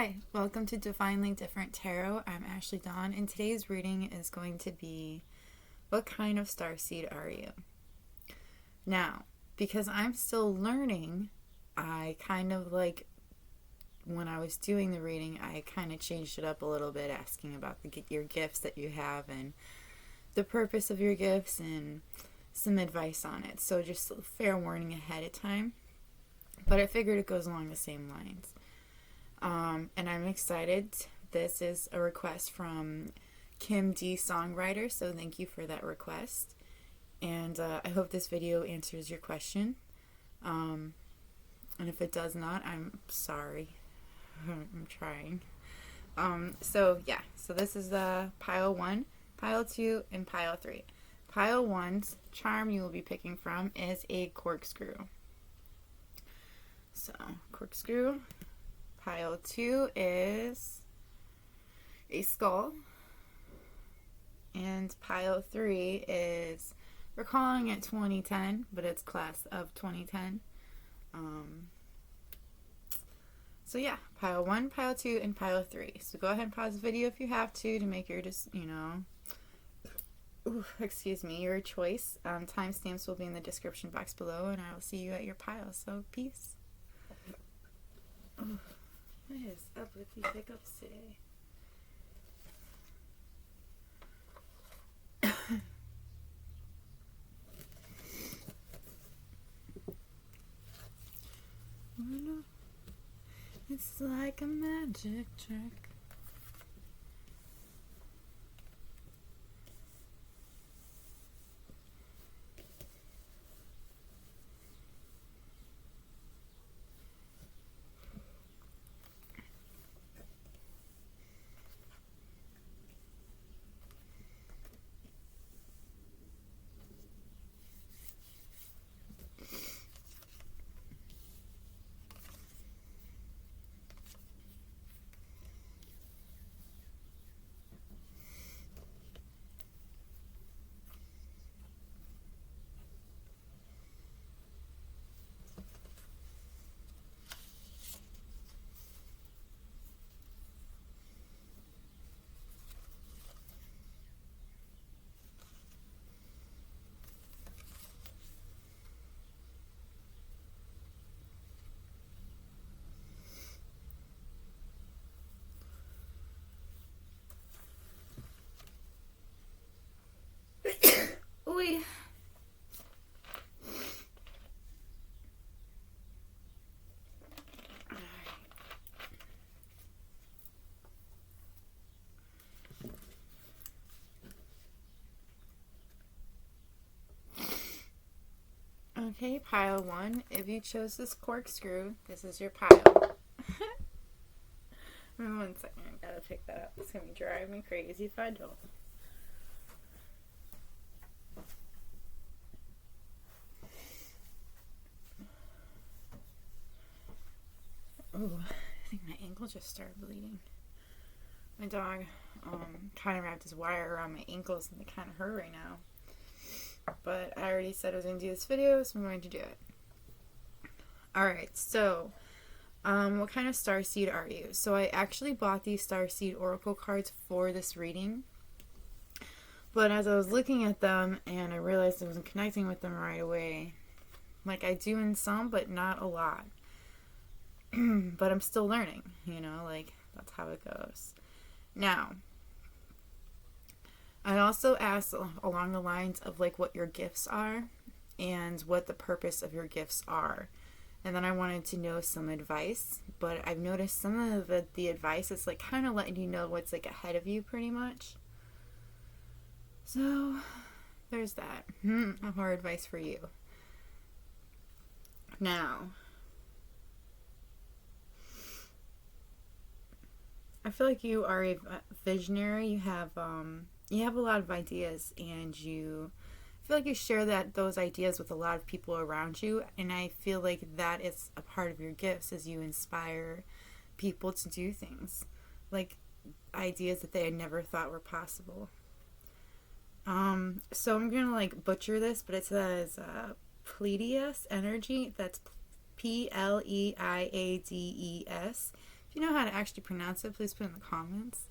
Hi, welcome to Divinely Different Tarot. I'm Ashley Dawn, and today's reading is going to be, what kind of starseed are you? Now, because I'm still learning, I kind of when I was doing the reading, I kind of changed it up a little bit, asking about your gifts that you have and the purpose of your gifts and some advice on it. So just fair warning ahead of time. But I figured it goes along the same lines. And I'm excited. This is a request from Kim D. Songwriter, so thank you for that request. And I hope this video answers your question. And if it does not, I'm sorry. I'm trying. So this is pile 1, pile 2, and pile 3. Pile 1's charm you will be picking from is a corkscrew. So, corkscrew. Pile 2 is a skull. And pile 3 is, we're calling it 2010, but it's class of 2010. So yeah, pile 1, pile 2, and pile 3. So go ahead and pause the video if you have to make your your choice. Timestamps will be in the description box below, and I will see you at your pile. So peace. What is up with these hiccups today? It's like a magic trick. Ooh. Okay, pile 1. If you chose this corkscrew, this is your pile. One second, I gotta pick that up. It's gonna be driving me crazy if I don't. Oh, I think my ankle just started bleeding. My dog kind of wrapped his wire around my ankles and they kind of hurt right now. But I already said I was going to do this video, so I'm going to do it. Alright, so what kind of starseed are you? So I actually bought these starseed oracle cards for this reading. But as I was looking at them and I realized I wasn't connecting with them right away, like I do in some, but not a lot. But I'm still learning, that's how it goes. Now, I also asked along the lines of what your gifts are and what the purpose of your gifts are. And then I wanted to know some advice, but I've noticed some of the advice is kind of letting you know what's ahead of you pretty much. So there's that. More advice for you. Now, I feel like you are a visionary. You have a lot of ideas, and I feel like you share those ideas with a lot of people around you, and I feel like that is a part of your gifts, is you inspire people to do things, ideas that they had never thought were possible. So I'm gonna butcher this, but it says Pleiades energy. That's Pleiades If you know how to actually pronounce it, please put it in the comments.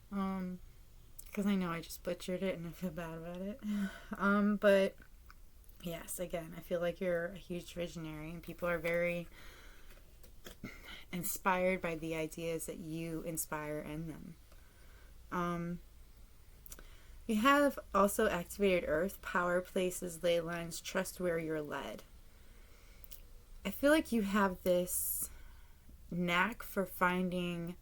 Because I know I just butchered it and I feel bad about it. But yes, again, I feel like you're a huge visionary and people are very inspired by the ideas that you inspire in them. You have also activated Earth, power, places, ley lines, trust where you're led. I feel like you have this knack for finding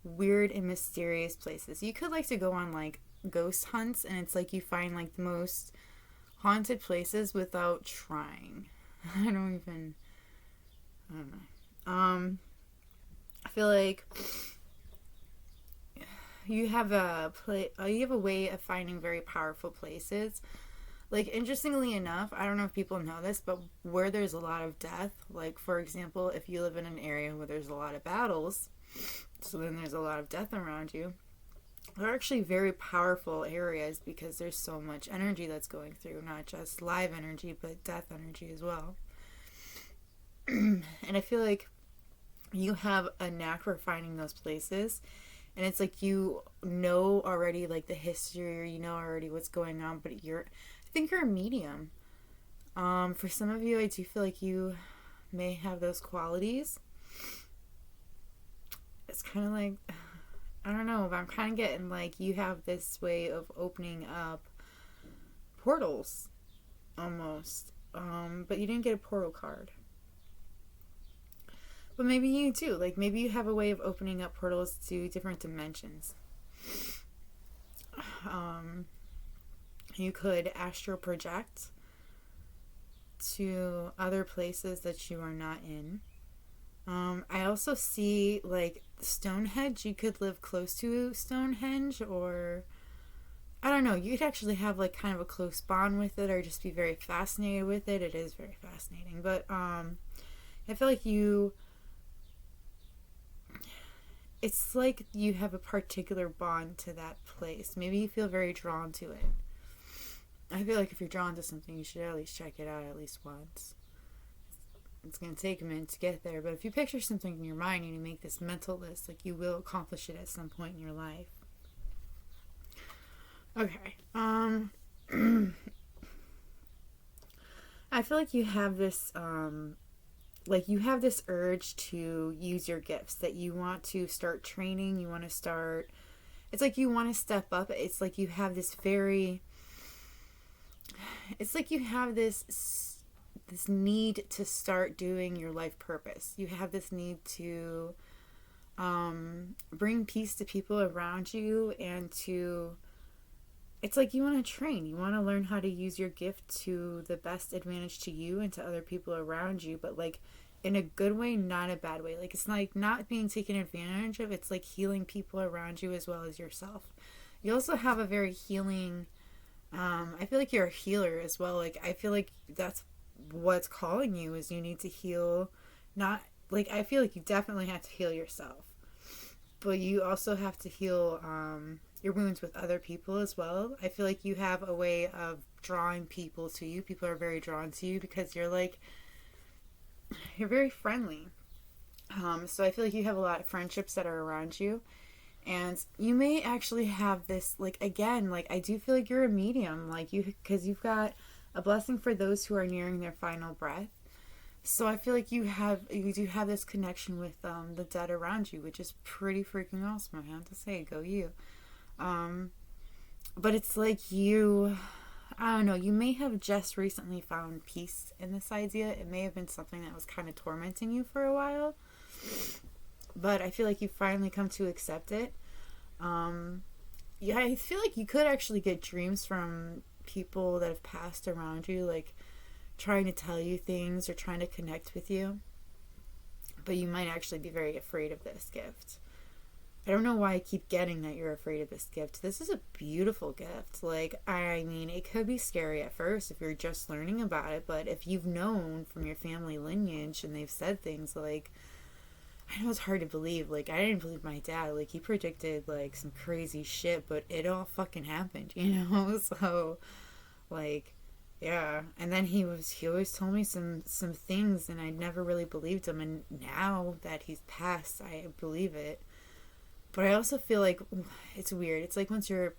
weird and mysterious places. You could like to go on like ghost hunts, and it's like you find like the most haunted places without trying. I don't know. I feel like you have a way of finding very powerful places. Like, interestingly enough, I don't know if people know this, but where there's a lot of death, like, for example, if you live in an area where there's a lot of battles, so then there's a lot of death around you, they're actually very powerful areas because there's so much energy that's going through, not just live energy, but death energy as well. And I feel like you have a knack for finding those places, and it's like you know already, like, the history, or you know already what's going on, but I think you're a medium. For some of you, I do feel like you may have those qualities. It's kind of like, I don't know, but I'm kind of getting like you have this way of opening up portals, almost. But you didn't get a portal card. But maybe you do. Like, maybe you have a way of opening up portals to different dimensions. You could astral project to other places that you are not in. I also see, like, Stonehenge. You could live close to Stonehenge, or I don't know. You could actually have, like, kind of a close bond with it, or just be very fascinated with it. It is very fascinating. But I feel like it's like you have a particular bond to that place. Maybe you feel very drawn to it. I feel like if you're drawn to something, you should at least check it out at least once. It's going to take a minute to get there, but if you picture something in your mind and you make this mental list, like, you will accomplish it at some point in your life. Okay. I feel like you have this, you have this urge to use your gifts, that you want to start training, you want to start, it's like you want to step up. It's like you have this this need to start doing your life purpose. You have this need to bring peace to people around you, and it's like you want to train. You want to learn how to use your gift to the best advantage to you and to other people around you, but like in a good way, not a bad way. Like, it's like not being taken advantage of. It's like healing people around you as well as yourself. You also have a very healing, I feel like you're a healer as well. Like, I feel like that's what's calling you, is you need to heal. Not like, I feel like you definitely have to heal yourself, but you also have to heal your wounds with other people as well. I feel like you have a way of drawing people to you. People are very drawn to you because you're very friendly. So I feel like you have a lot of friendships that are around you. And you may actually have this, like, again, like, I do feel like you're a medium, like, because you've got a blessing for those who are nearing their final breath. So I feel like you do have this connection with the dead around you, which is pretty freaking awesome, I have to say. Go you. But it's like I don't know, you may have just recently found peace in this idea. It may have been something that was kind of tormenting you for a while, but I feel like you finally come to accept it. Yeah, I feel like you could actually get dreams from people that have passed around you, like trying to tell you things or trying to connect with you, but you might actually be very afraid of this gift. I don't know why I keep getting that you're afraid of this gift. This is a beautiful gift. Like, I mean, it could be scary at first if you're just learning about it, but if you've known from your family lineage and they've said things like, I know it's hard to believe, like, I didn't believe my dad, like, he predicted, like, some crazy shit, but it all fucking happened, you know? So, like, Yeah, and then he always told me some things, and I never really believed him, and now that he's passed, I believe it. But I also feel like it's weird. It's like once you're,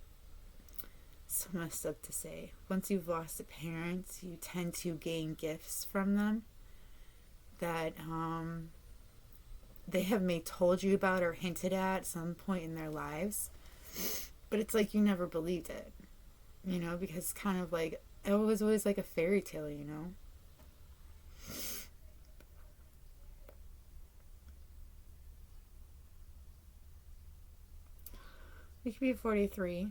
so messed up to say, once you've lost a parent, you tend to gain gifts from them that they have may told you about or hinted at some point in their lives, but it's like you never believed it, because it's kind of like it was always like a fairy tale. We could be 43.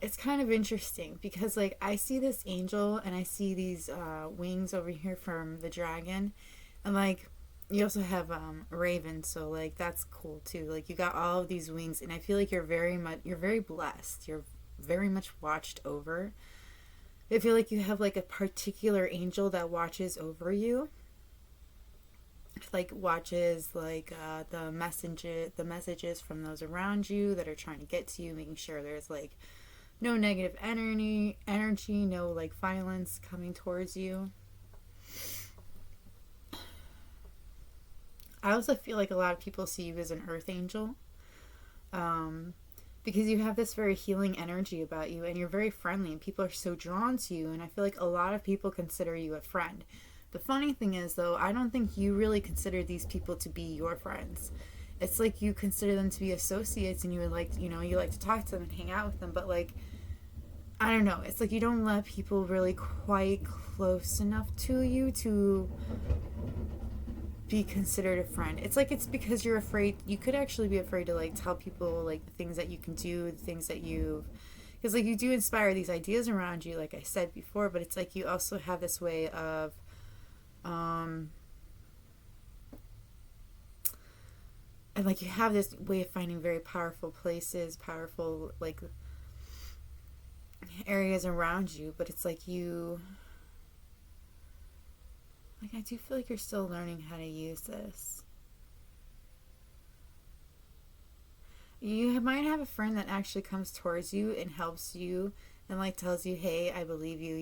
It's kind of interesting because, like, I see this angel and I see these wings over here from the dragon, and like, you also have a raven, so like that's cool too. Like, you got all of these wings, and I feel like you're very blessed. You're very much watched over. I feel like you have like a particular angel that watches over you, like watches like the messages from those around you that are trying to get to you, making sure there's like no negative energy, no like violence coming towards you. I also feel like a lot of people see you as an earth angel, um, because you have this very healing energy about you, and you're very friendly, and people are so drawn to you, and I feel like a lot of people consider you a friend. The funny thing is, though, I don't think you really consider these people to be your friends. It's like you consider them to be associates, and you would like, you like to talk to them and hang out with them, but like, I don't know. It's like you don't let people really quite close enough to you to be considered a friend. It's like it's because you're afraid. You could actually be afraid to like tell people like the things that you can do, the things that you, because like you do inspire these ideas around you, like I said before, but it's like you also have this way of and like you have this way of finding very powerful places, powerful like areas around you, but it's like I do feel like you're still learning how to use this. You might have a friend that actually comes towards you and helps you and like tells you, hey, I believe you.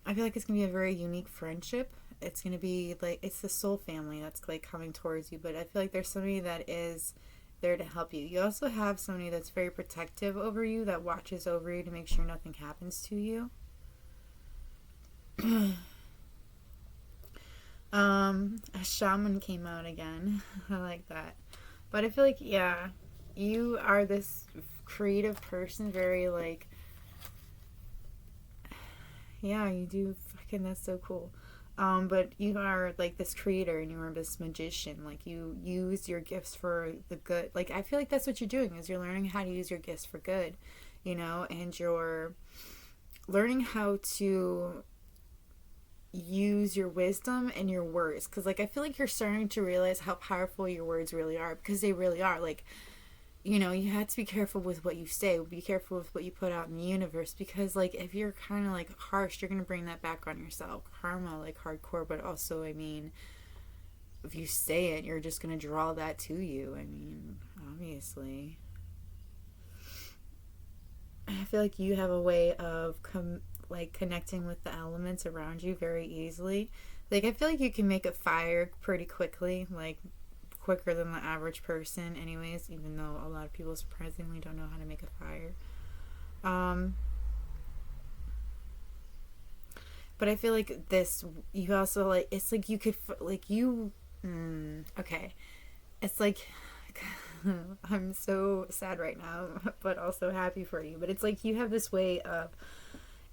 I feel like it's gonna be a very unique friendship. It's gonna be like it's the soul family that's like coming towards you, but I feel like there's somebody that is there to help you. You also have somebody that's very protective over you, that watches over you to make sure nothing happens to you. A shaman came out again. I like that. But I feel like, yeah, you are this creative person, very like, yeah, you do fucking, that's so cool. But you are like this creator and you are this magician. Like you use your gifts for the good. Like I feel like that's what you're doing is you're learning how to use your gifts for good, and you're learning how to use your wisdom and your words, because like I feel like you're starting to realize how powerful your words really are, because they really are. Like, you have to be careful with what you say, be careful with what you put out in the universe, because like if you're kind of like harsh, you're gonna bring that back on yourself. Karma, like hardcore, but also, I mean, if you say it, you're just gonna draw that to you. I mean, obviously. I feel like you have a way of like connecting with the elements around you very easily. Like I feel like you can make a fire pretty quickly, like quicker than the average person anyways, even though a lot of people surprisingly don't know how to make a fire. But I feel like this, you also like, it's like you could like you okay, it's like I'm so sad right now, but also happy for you. But it's like you have this way of,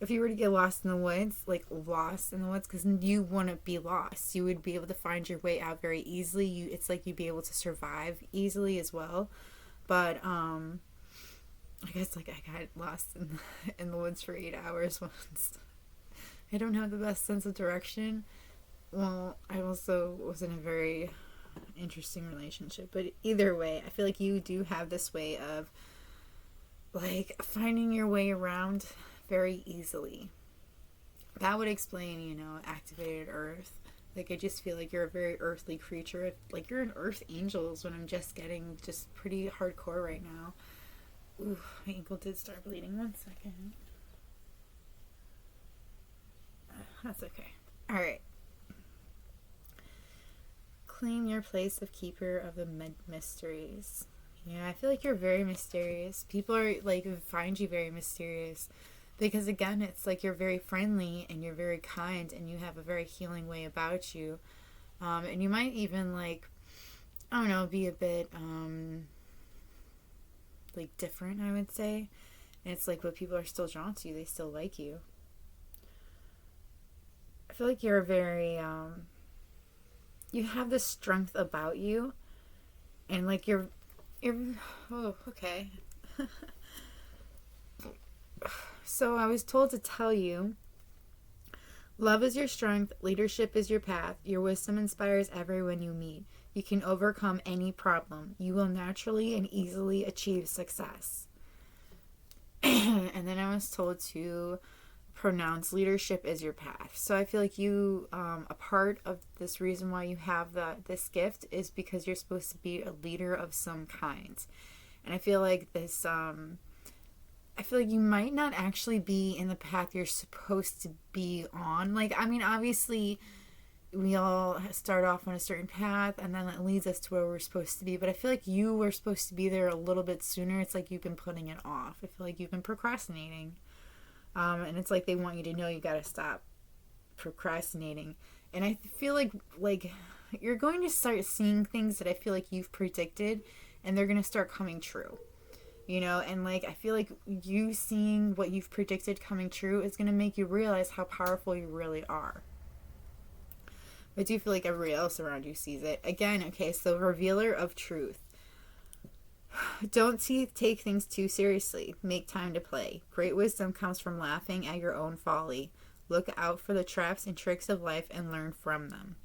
if you were to get lost in the woods, like lost in the woods, because you wouldn't be lost. You would be able to find your way out very easily. It's like you'd be able to survive easily as well. But I guess like I got lost in the woods for 8 hours once. I don't have the best sense of direction. Well, I also was in a very interesting relationship, but either way, I feel like you do have this way of like finding your way around very easily. That would explain, activated earth, Like, I just feel like you're a very earthly creature. Like, you're an earth angel is what I'm just getting, just pretty hardcore right now. Ooh, my ankle did start bleeding. 1 second. That's okay. Alright. Claim your place of keeper of the mysteries. Yeah, I feel like you're very mysterious. People are, like, find you very mysterious. Because, again, it's like you're very friendly and you're very kind and you have a very healing way about you. And you might even, like, I don't know, be a bit, like, different, I would say. And it's like, but people are still drawn to you. They still like you. I feel like you're very, you have this strength about you. And, like, you're oh, okay. So I was told to tell you, love is your strength, leadership is your path, your wisdom inspires everyone you meet. You can overcome any problem. You will naturally and easily achieve success. And then I was told to pronounce leadership is your path. So I feel like you, a part of this reason why you have this gift is because you're supposed to be a leader of some kind. And I feel like this, I feel like you might not actually be in the path you're supposed to be on. Like, I mean, obviously, we all start off on a certain path, and then it leads us to where we're supposed to be. But I feel like you were supposed to be there a little bit sooner. It's like you've been putting it off. I feel like you've been procrastinating. And it's like they want you to know you got to stop procrastinating. And I feel like you're going to start seeing things that I feel like you've predicted, and they're going to start coming true. You know, and like I feel like you seeing what you've predicted coming true is going to make you realize how powerful you really are. I do feel like everybody else around you sees it. Again, okay, so revealer of truth. Don't take things too seriously. Make time to play. Great wisdom comes from laughing at your own folly. Look out for the traps and tricks of life and learn from them.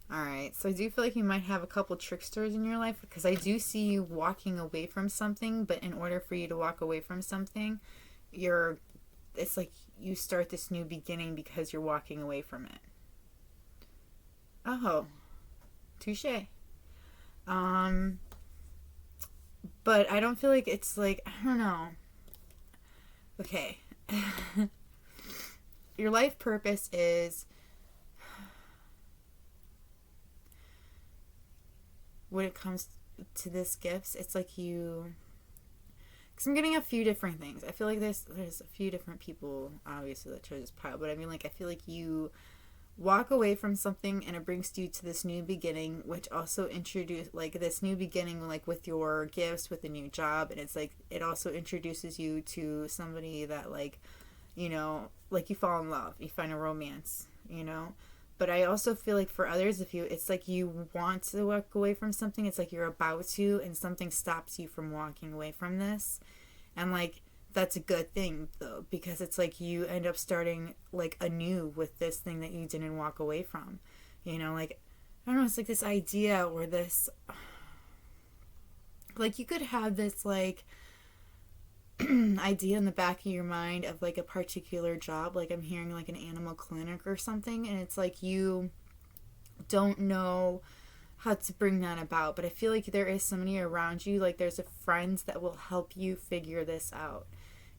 Alright, so I do feel like you might have a couple tricksters in your life because I do see you walking away from something, but in order for you to walk away from something, it's like you start this new beginning because you're walking away from it. Oh, touche. But I don't feel like it's like, I don't know. Okay. Your life purpose is, when it comes to this gifts, it's like you, because I'm getting a few different things. I feel like there's a few different people, obviously, that chose this pile, but I mean, like, I feel like you walk away from something and it brings you to this new beginning, which also introduce like this new beginning, like with your gifts, with a new job, and it's like it also introduces you to somebody that, like, you know, like you fall in love, you find a romance, you know. But I also feel like for others, it's like you want to walk away from something, it's like you're about to, and something stops you from walking away from this. And, like, that's a good thing, though, because it's like you end up starting, like, anew with this thing that you didn't walk away from. You know, like, I don't know, it's like this idea or this, like, you could have this, like, idea in the back of your mind of like a particular job, like I'm hearing like an animal clinic or something, and it's like you don't know how to bring that about, but I feel like there is somebody around you, like there's a friend that will help you figure this out,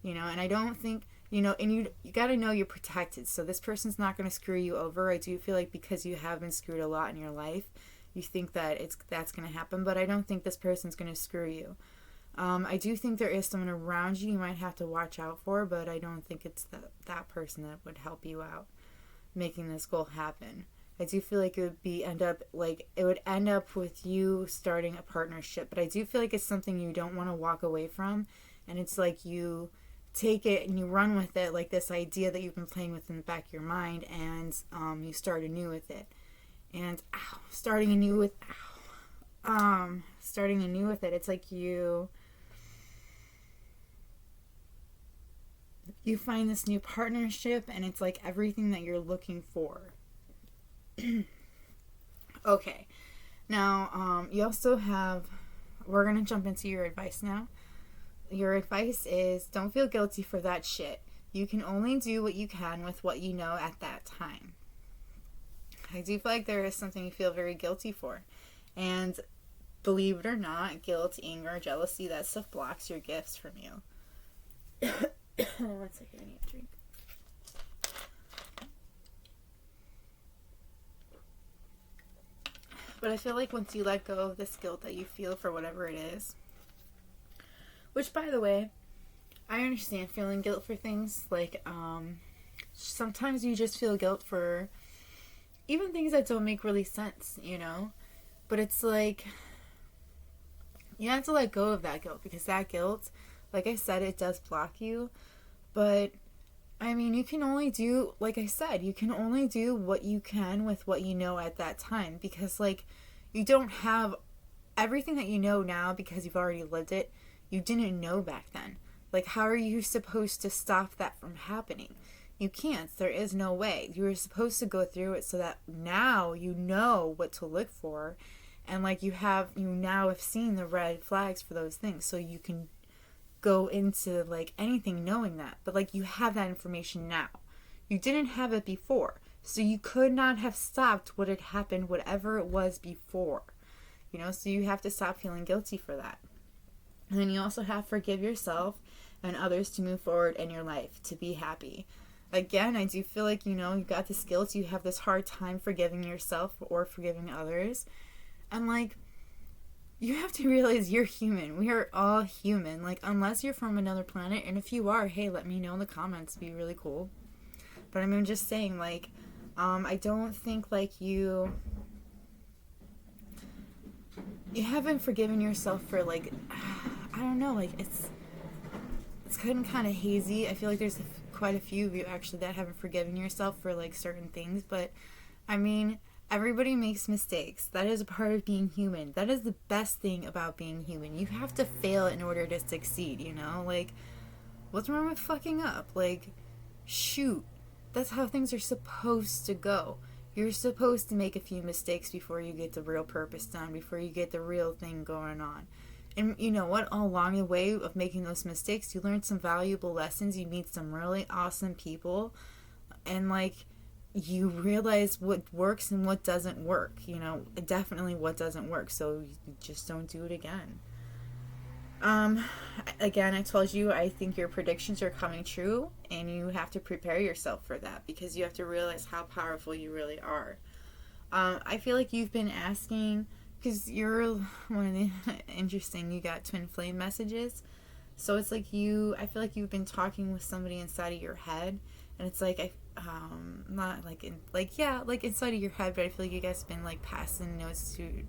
you know. And I don't think, you know, and you got to know you're protected, so this person's not going to screw you over. I do feel like because you have been screwed a lot in your life, you think that that's going to happen, but I don't think this person's going to screw you. I do think there is someone around you might have to watch out for, but I don't think it's that person that would help you out making this goal happen. I do feel like it would end up with you starting a partnership, but I do feel like it's something you don't want to walk away from, and it's like you take it and you run with it, like this idea that you've been playing with in the back of your mind, and you start anew with it. And starting anew with it, it's like you find this new partnership, and it's like everything that you're looking for. Okay, now you also have, we're gonna jump into your advice now. Your advice is, don't feel guilty for that shit. You can only do what you can with what you know at that time. I do feel like there is something you feel very guilty for. And believe it or not, guilt, anger, jealousy, that stuff blocks your gifts from you. 1 second, I need a drink. But I feel like once you let go of this guilt that you feel for whatever it is, which, by the way, I understand feeling guilt for things. Like, sometimes you just feel guilt for even things that don't make really sense, you know? But it's like, you have to let go of that guilt, because that guilt, like I said, it does block you. But, I mean, you can only do, like I said, you can only do what you can with what you know at that time. Because, like, you don't have everything that you know now because you've already lived it. You didn't know back then. Like, how are you supposed to stop that from happening? You can't. There is no way. You were supposed to go through it so that now you know what to look for. And, like, you now have seen the red flags for those things. So you can go into, like, anything knowing that. But, like, you have that information now. You didn't have it before. So you could not have stopped what had happened, whatever it was before. You know, so you have to stop feeling guilty for that. And then you also have to forgive yourself and others to move forward in your life, to be happy. Again, I do feel like, you know, you got this guilt, you have this hard time forgiving yourself or forgiving others. And, like, you have to realize you're human. We are all human. Like, unless you're from another planet, and if you are, hey, let me know in the comments. It'd be really cool. But I mean, just saying, like, I don't think, like, you haven't forgiven yourself for, like, I don't know, like, it's kind of hazy. I feel like there's quite a few of you, actually, that haven't forgiven yourself for, like, certain things. But, I mean, everybody makes mistakes. That is a part of being human. That is the best thing about being human. You have to fail in order to succeed, you know? Like, what's wrong with fucking up? Like, shoot. That's how things are supposed to go. You're supposed to make a few mistakes before you get the real purpose done, before you get the real thing going on. And you know what? Along the way of making those mistakes, you learn some valuable lessons. You meet some really awesome people. And, like, you realize what works and what doesn't work. You know, definitely what doesn't work. So you just don't do it again. Again, I told you, I think your predictions are coming true, and you have to prepare yourself for that, because you have to realize how powerful you really are. I feel like you've been asking, because you're one of the interesting, you got twin flame messages. So it's like I feel like you've been talking with somebody inside of your head, and it's like, not like, like inside of your head, but I feel like you guys have been, like, passing notes to,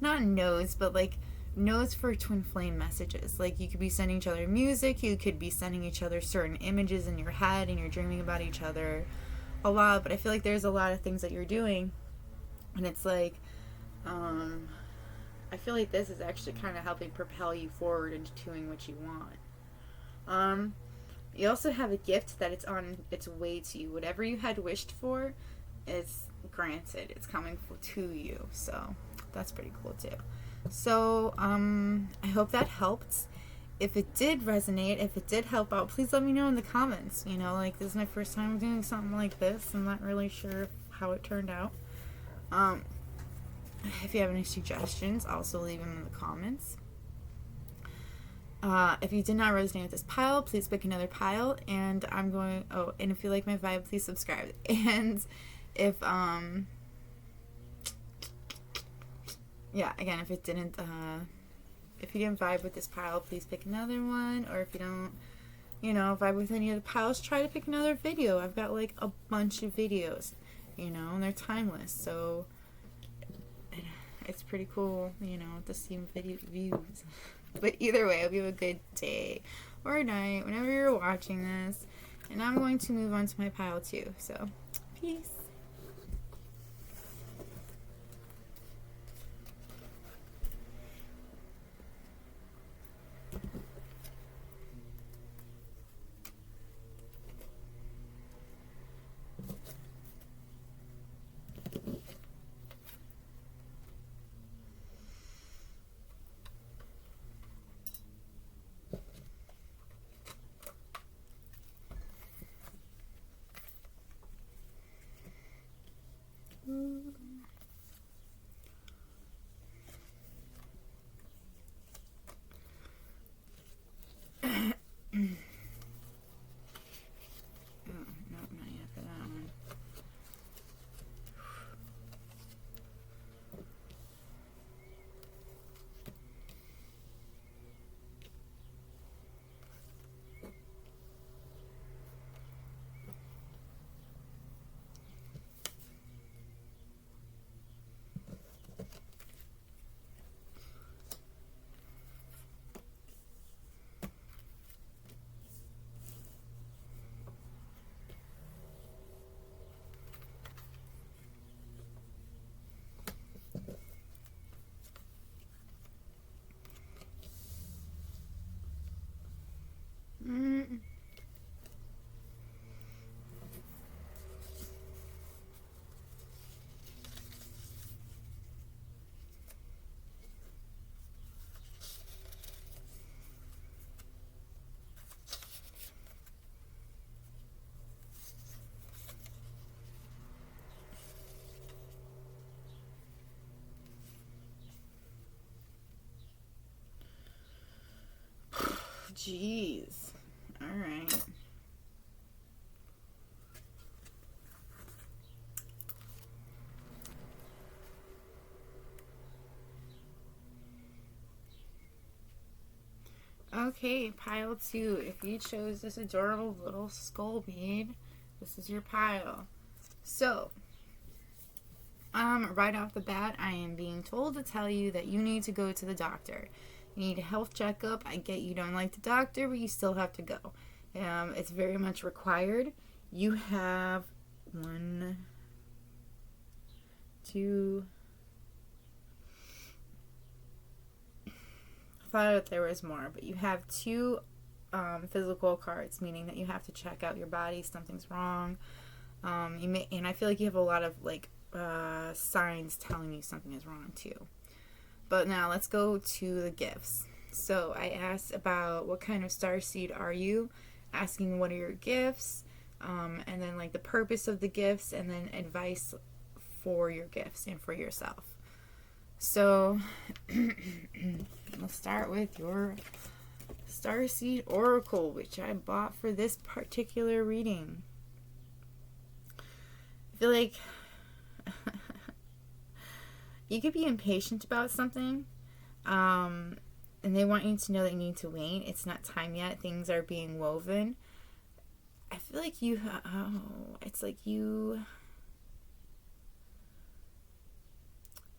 not notes, but, like, notes for twin flame messages. Like, you could be sending each other music, you could be sending each other certain images in your head, and you're dreaming about each other a lot. But I feel like there's a lot of things that you're doing, and it's like, I feel like this is actually kind of helping propel you forward into doing what you want. You also have a gift that it's on its way to you. Whatever you had wished for is granted. It's coming to you. So that's pretty cool too. So, I hope that helped. If it did resonate, if it did help out, please let me know in the comments. You know, like, this is my first time doing something like this. I'm not really sure how it turned out. If you have any suggestions, also leave them in the comments. If you did not resonate with this pile, please pick another pile. And and if you like my vibe, please subscribe. And if, yeah, again, if you didn't vibe with this pile, please pick another one. Or if you don't, vibe with any of the piles, try to pick another video. I've got, like, a bunch of videos, and they're timeless. So it's pretty cool, to see video views. But either way, I hope you have a good day or night whenever you're watching this. And I'm going to move on to my pile too. So, peace. Jeez. Alright. Okay, pile 2. If you chose this adorable little skull bead, this is your pile. So, right off the bat, I am being told to tell you that you need to go to the doctor. You need a health checkup. I get you don't like the doctor, but you still have to go. It's very much required. You have 1, 2. I thought there was more, but you have 2 physical cards, meaning that you have to check out your body. Something's wrong. And I feel like you have a lot of signs telling you something is wrong too. But now let's go to the gifts. So I asked about what kind of starseed are you, asking what are your gifts, and then the purpose of the gifts, and then advice for your gifts and for yourself. So let's start with your Starseed Oracle, which I bought for this particular reading. I feel like you could be impatient about something, and they want you to know that you need to wait. It's not time yet. Things are being woven. I feel like it's like you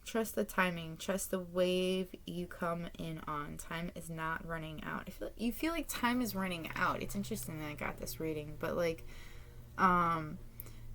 trust the timing, trust the wave you come in on. Time is not running out. You feel like time is running out. It's interesting that I got this reading, but I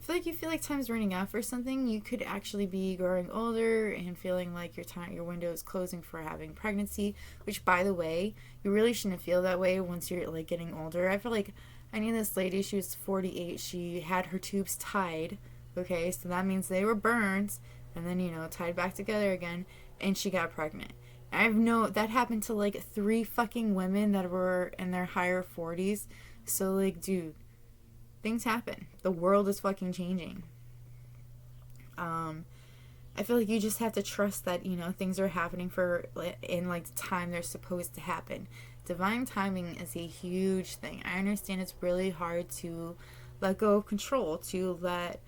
feel like you feel like time's running out for something. You could actually be growing older and feeling like your window is closing for having pregnancy, which, by the way, you really shouldn't feel that way once you're getting older. I feel like I knew this lady. She was 48. She had her tubes tied. Okay, so that means they were burned and then tied back together again, and she got pregnant. That happened to 3 fucking women that were in their higher 40s. So dude, things happen. The world is fucking changing. I feel like you just have to trust that, things are happening in the time they're supposed to happen. Divine timing is a huge thing. I understand it's really hard to let go of control, to let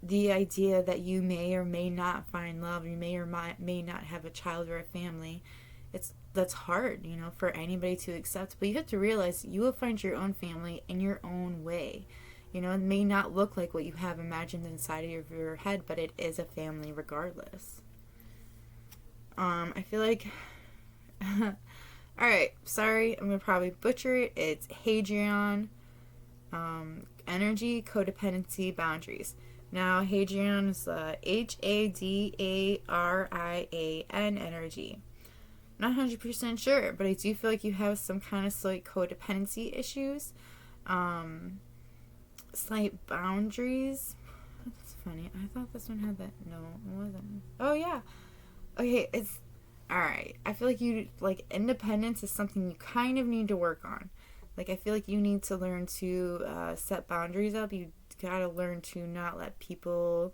the idea that you may or may not find love, you may or may not have a child or a family. That's hard, for anybody to accept. But you have to realize you will find your own family in your own way. It may not look like what you have imagined inside of your head, but it is a family regardless. I feel like alright, sorry, I'm gonna probably butcher it. It's Hadrian, energy, codependency, boundaries. Now, Hadrian is Hadarian energy. Not 100% sure, but I do feel like you have some kind of slight codependency issues. Slight boundaries. That's funny. I thought this one had that. No, it wasn't. Oh, yeah. Okay, it's... Alright. I feel like independence is something you kind of need to work on. I feel like you need to learn to set boundaries up. You gotta learn to not let people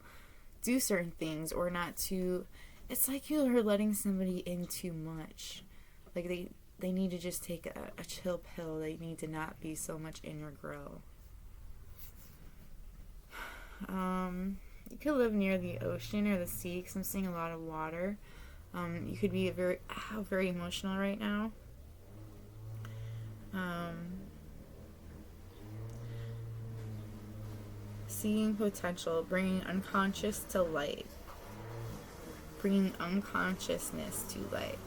do certain things, or not to... It's like you're letting somebody in too much. They need to just take a chill pill. They need to not be so much in your grill. You could live near the ocean or the sea, because I'm seeing a lot of water. You could be very emotional right now. Seeing potential, bringing unconscious to light. Bringing unconsciousness to light.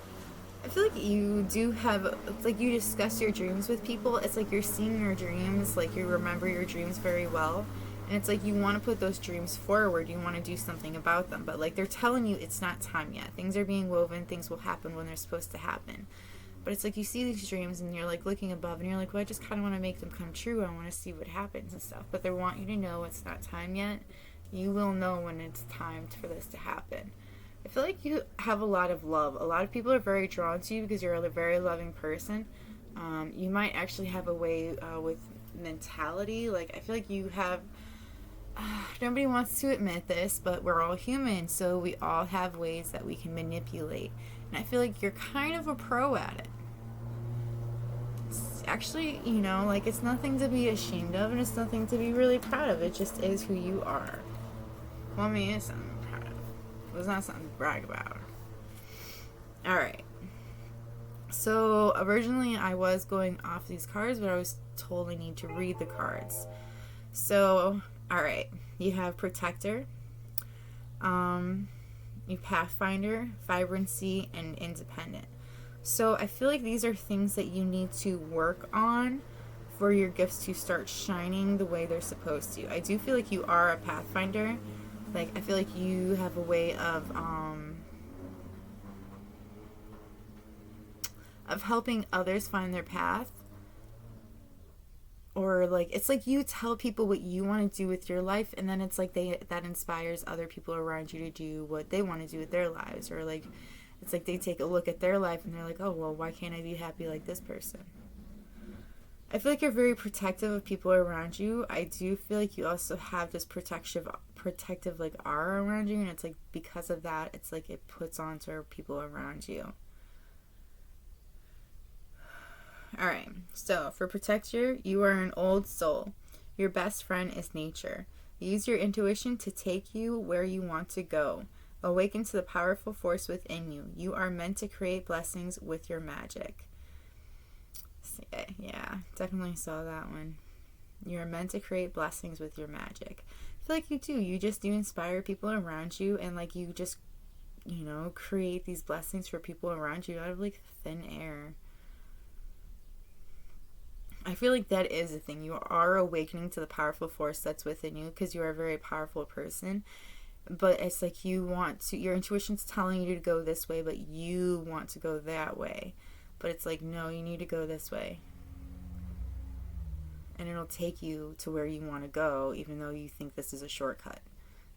I feel like you do have, you discuss your dreams with people. It's like you're seeing your dreams, you remember your dreams very well. And it's like you want to put those dreams forward. You want to do something about them. But they're telling you it's not time yet. Things are being woven. Things will happen when they're supposed to happen. But it's you see these dreams and you're looking above and you're well, I just kind of want to make them come true. I want to see what happens and stuff. But they want you to know it's not time yet. You will know when it's time for this to happen. I feel like you have a lot of love. A lot of people are very drawn to you because you're a very loving person. You might actually have a way with mentality. I feel like you have... nobody wants to admit this, but we're all human, so we all have ways that we can manipulate. And I feel like you're kind of a pro at it. actually, you know, like, it's nothing to be ashamed of, and it's nothing to be really proud of. It just is who you are. Well, I mean, it's something I'm proud of. It's not something to brag about. Alright. So, originally I was going off these cards, but I was told I need to read the cards. So, alright. You have Protector, you Pathfinder, Vibrancy, and Independent. So, I feel like these are things that you need to work on for your gifts to start shining the way they're supposed to. I do feel like you are a Pathfinder. Like, I feel like you have a way of helping others find their path. Or, like, it's like you tell people what you want to do with your life, and then it's like that inspires other people around you to do what they want to do with their lives. Or, like, it's like they take a look at their life and they're like, oh, well, why can't I be happy like this person? I feel like you're very protective of people around you. I do feel like you also have this protective like aura around you, and it's like because of that, it's like it puts onto people around you. Alright, so for Protector, you are an old soul. Your best friend is nature. Use your intuition to take you where you want to go. Awaken to the powerful force within you. You are meant to create blessings with your magic. Yeah, definitely saw that one. You're meant to create blessings with your magic. I feel like you do. You just do inspire people around you, and like you just, you know, create these blessings for people around you out of like thin air. I feel like that is the thing. You are awakening to the powerful force that's within you because you are a very powerful person. But it's like you want to, your intuition's telling you to go this way, but you want to go that way. But it's like, no, you need to go this way. And it'll take you to where you want to go, even though you think this is a shortcut.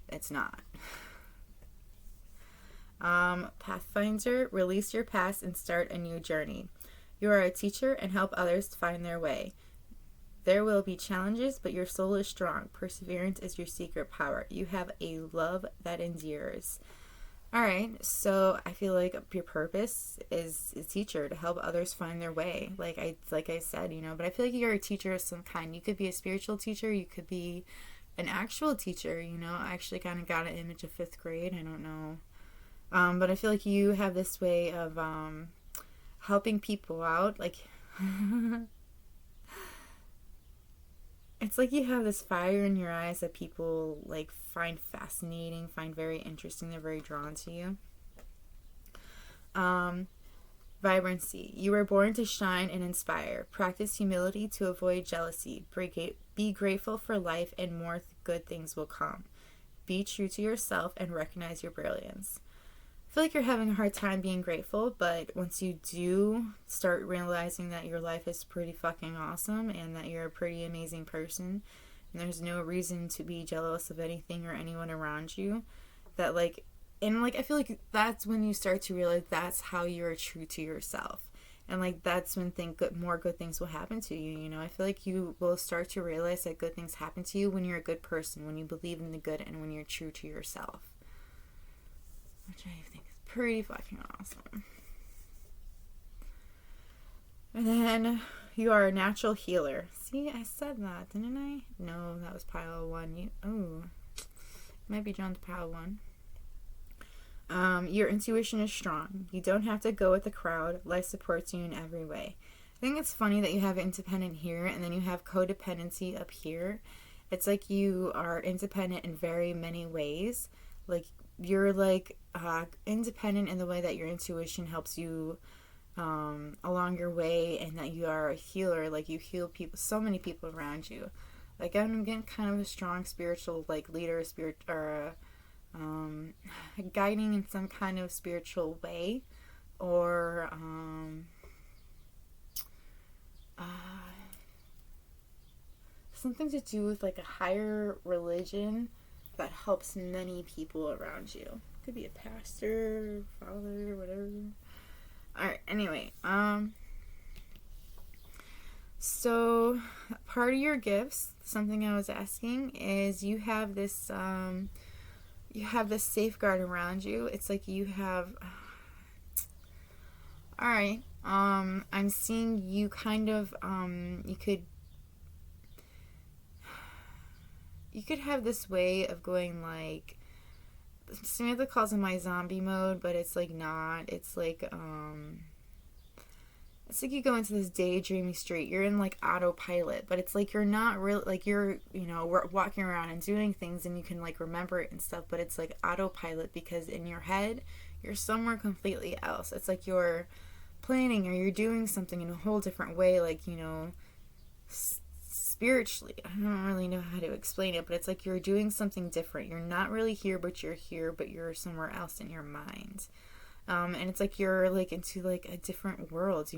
It's not. Pathfinder, release your past and start a new journey. You are a teacher and help others find their way. There will be challenges, but your soul is strong. Perseverance is your secret power. You have a love that endures. Alright, so I feel like your purpose is a teacher, to help others find their way. Like I said, you know, but I feel like you're a teacher of some kind. You could be a spiritual teacher, you could be an actual teacher, you know. I actually kind of got an image of 5th grade, I don't know. But I feel like you have this way of helping people out, like it's like you have this fire in your eyes that people like find fascinating, find very interesting, they're very drawn to you. Vibrancy. You were born to shine and inspire. Practice humility to avoid jealousy. Be grateful for life, and more good things will come. Be true to yourself and recognize your brilliance. I feel like you're having a hard time being grateful, but once you do start realizing that your life is pretty fucking awesome and that you're a pretty amazing person and there's no reason to be jealous of anything or anyone around you, that like, and like I feel like that's when you start to realize that's how you're true to yourself, and like that's when more good things will happen to you. You know, I feel like you will start to realize that good things happen to you when you're a good person, when you believe in the good, and when you're true to yourself. Which I think is pretty fucking awesome. And then you are a natural healer. See, I said that, didn't I? No, that was pile 1. Might be drawn to pile 1. Your intuition is strong. You don't have to go with the crowd. Life supports you in every way. I think it's funny that you have independent here and then you have codependency up here. It's like you are independent in very many ways. Like, you're like independent in the way that your intuition helps you along your way, and that you are a healer. Like, you heal people, so many people around you. Like, I'm getting kind of a strong spiritual like leader, guiding in some kind of spiritual way, or something to do with like a higher religion that helps many people around you. Could be a pastor, father, whatever. Alright, anyway, so part of your gifts, something I was asking, is you have this safeguard around you. It's like you have, alright, I'm seeing you kind of, you could have this way of going like, Samantha calls it my zombie mode, but it's like not. It's like you go into this daydreamy street. You're in like autopilot, but it's like you're not really, like you're, walking around and doing things and you can like remember it and stuff, but it's like autopilot because in your head, you're somewhere completely else. It's like you're planning or you're doing something in a whole different way, like, spiritually. I don't really know how to explain it, but it's like you're doing something different. You're not really here, but you're somewhere else in your mind. And it's like you're like into like a different world,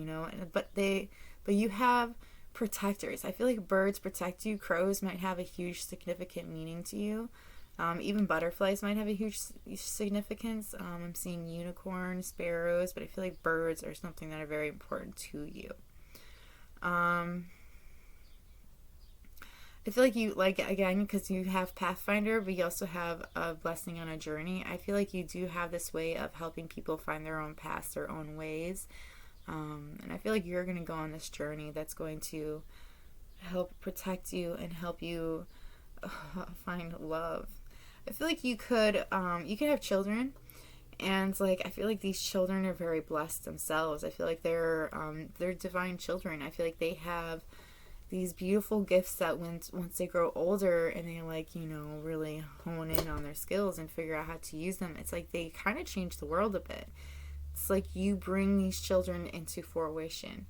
but you have protectors. I feel like birds protect you. Crows might have a huge significant meaning to you. Even butterflies might have a huge significance. I'm seeing unicorns, sparrows, but I feel like birds are something that are very important to you. I feel like you, like, again, because you have Pathfinder, but you also have a Blessing on a Journey. I feel like you do have this way of helping people find their own paths, their own ways. And I feel like you're going to go on this journey that's going to help protect you and help you find love. I feel like you could have children, and like I feel like these children are very blessed themselves. I feel like they're divine children. I feel like they have these beautiful gifts that once they grow older and they like, really hone in on their skills and figure out how to use them, it's like they kind of change the world a bit. It's like you bring these children into fruition.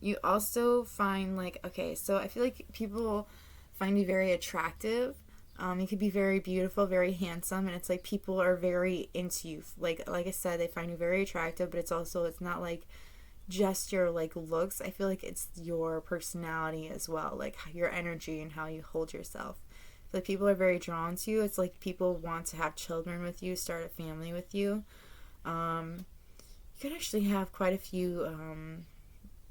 You also find like, okay, so I feel like people find you very attractive. You could be very beautiful, very handsome, and it's like people are very into you. Like I said, they find you very attractive, but it's not like just your like looks. I feel like it's your personality as well, like your energy and how you hold yourself. Like people are very drawn to you. It's like people want to have children with you, start a family with you. You could actually have quite a few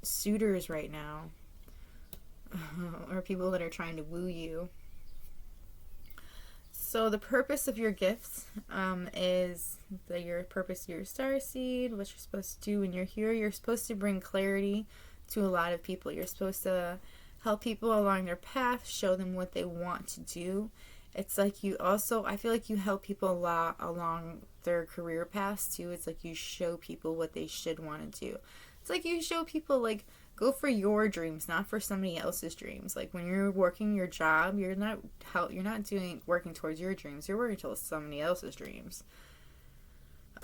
suitors right now, or people that are trying to woo you. So the purpose of your gifts is your purpose, your starseed, what you're supposed to do when you're here. You're supposed to bring clarity to a lot of people. You're supposed to help people along their path, show them what they want to do. It's like I feel like you help people a lot along their career paths too. It's like you show people what they should want to do. It's like you show people like, go for your dreams, not for somebody else's dreams. Like when you're working your job, you're not working towards your dreams. You're working towards somebody else's dreams.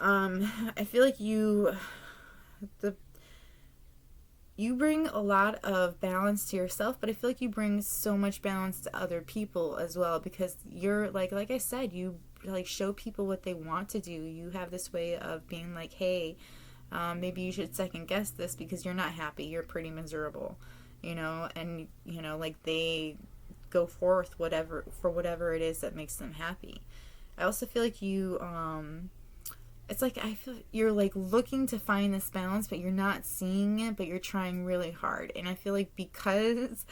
I feel like you bring a lot of balance to yourself, but I feel like you bring so much balance to other people as well, because you're like I said, you like show people what they want to do. You have this way of being like, hey, maybe you should second guess this because you're not happy. You're pretty miserable, and like they go forth whatever it is that makes them happy. I also feel like you, it's like I feel you're like looking to find this balance, but you're not seeing it, but you're trying really hard. And I feel like because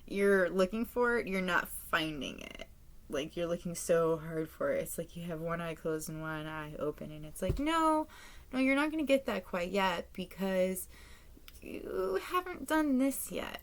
you're looking for it, you're not finding it. Like you're looking so hard for it. It's like you have one eye closed and one eye open, and it's like, no, you're not going to get that quite yet because you haven't done this yet.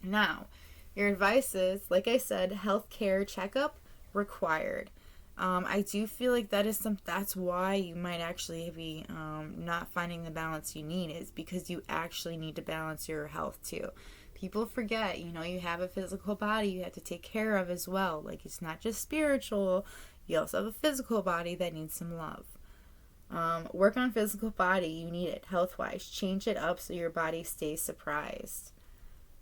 Now, your advice is, like I said, healthcare checkup required. I do feel like that's why you might actually be not finding the balance you need, is because you actually need to balance your health too. People forget, you have a physical body you have to take care of as well. Like it's not just spiritual, you also have a physical body that needs some love. Work on physical body. You need it health-wise. Change it up so your body stays surprised.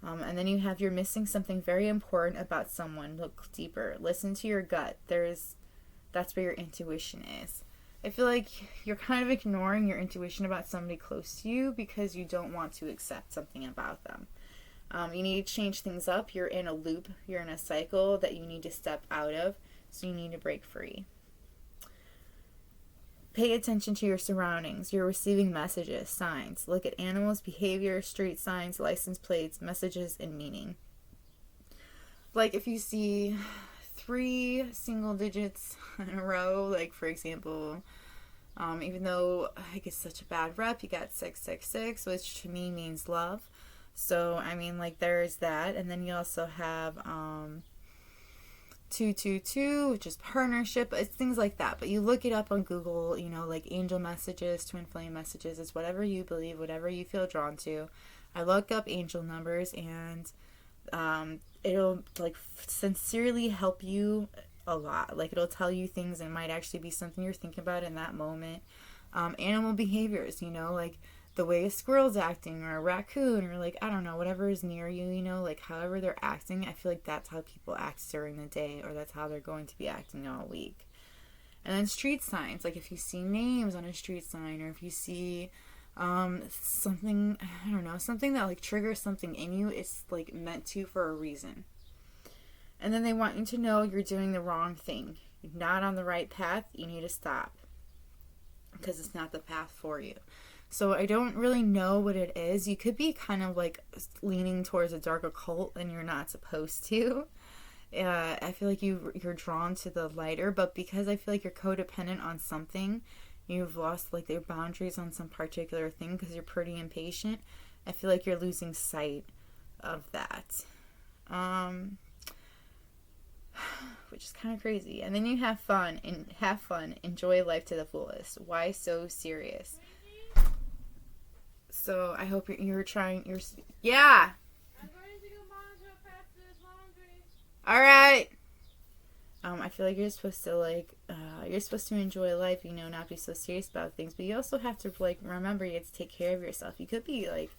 And then you're missing something very important about someone. Look deeper. Listen to your gut. That's where your intuition is. I feel like you're kind of ignoring your intuition about somebody close to you because you don't want to accept something about them. You need to change things up. You're in a loop. You're in a cycle that you need to step out of. So you need to break free. Pay attention to your surroundings. You're receiving messages, signs. Look at animals, behavior, street signs, license plates, messages, and meaning. Like if you see 3 single digits in a row, like for example, Even though it gets such a bad rep, you got 666, which to me means love. So, I mean, like, there's that. And then you also have 222, which is partnership. It's things like that. But you look it up on Google, you know, like angel messages, twin flame messages. It's whatever you believe, whatever you feel drawn to. I look up angel numbers, and it'll, like, sincerely help you a lot. Like, it'll tell you things, and it might actually be something you're thinking about in that moment. Animal behaviors, you know, like the way a squirrel's acting, or a raccoon, or, like, I don't know, whatever is near you, you know, like however they're acting. I feel like that's how people act during the day, or that's how they're going to be acting all week. And then street signs, like if you see names on a street sign, or if you see something, I don't know, something that, like, triggers something in you, it's, like, meant to for a reason. And then they want you to know you're doing the wrong thing. You're not on the right path. You need to stop, because it's not the path for you. So I don't really know what it is. You could be kind of, like, leaning towards a dark occult, and you're not supposed to. I feel like you're drawn to the lighter, but because I feel like you're codependent on something, you've lost, like, their boundaries on some particular thing because you're pretty impatient. I feel like you're losing sight of that. Which is kind of crazy. And then you have fun, enjoy life to the fullest. Why so serious? So I hope you're trying. Yeah. I'm going to go monitor Pat's laundry. All right. I feel like you're supposed to enjoy life, you know, not be so serious about things. But you also have to, like, remember you have to take care of yourself. You could be, like,